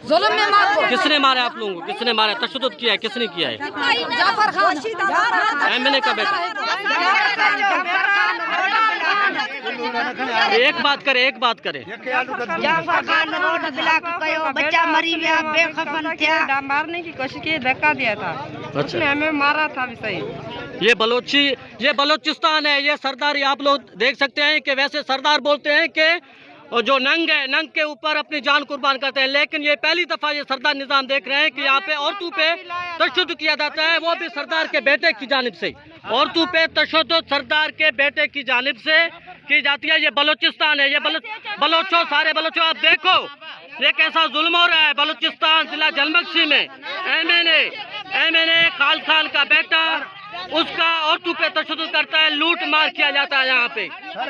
जुल्म में मार। किसने मारा आप लोगों को? किसने मारा? तशद्दुद किया है? किसने किया है? जाफर खान एमएनए का बेटा। एक बात करे, एक बात करे। जाफर खान रोड ब्लॉक कयो, बच्चा मरी गया, बेखफन था, मारने की कोशिश की, धक्का दिया था। उसने हमें मारा था भी सही। ये बलोचिस्तान है। ये सरदार आप लोग देख सकते हैं कि वैसे सरदार बोलते हैं कि जो नंग है, नंग के ऊपर अपनी जान कुर्बान करते हैं, लेकिन ये पहली दफा ये सरदार निजाम देख रहे हैं कि यहाँ पे औरतों पे तशद्दुद किया जाता है, वो भी सरदार के बेटे की जानिब से। औरतों पे तशद्दुद सरदार के बेटे की जानिब से की जाती है। ये बलोचिस्तान है। ये बलोचो, सारे बलोचो, आप देखो ये कैसा जुल्म हो रहा है बलूचिस्तान जिला जलमक्सी में। एमएनए खाल खान का बेटा, उसका औरतों पे तशद्दुद करता है, लूट मार किया जाता है यहाँ पे।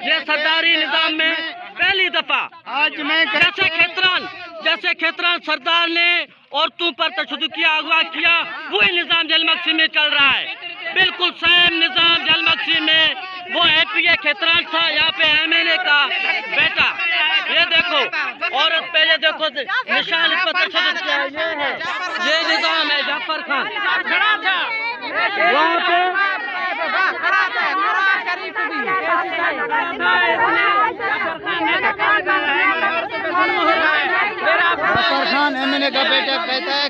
ये सरदारी निजाम में पहली दफा आज मैं जैसे खेतरान सरदार ने औरतों पर तशद्दुद किया, अगवा किया, वही निजाम जलमक्सी में चल रहा है। बिल्कुल सेम निजाम जलमक्सी में वो एपीए खेतरान था, यहाँ पे एमएनए का बेटा। ये देखो औरत पे, ये देखो निशान पर तशद्दुद किया है। ये है, ये निजाम है जाफर खान। वहाँ पे जाफर खान एमएनए का बेटा कहता है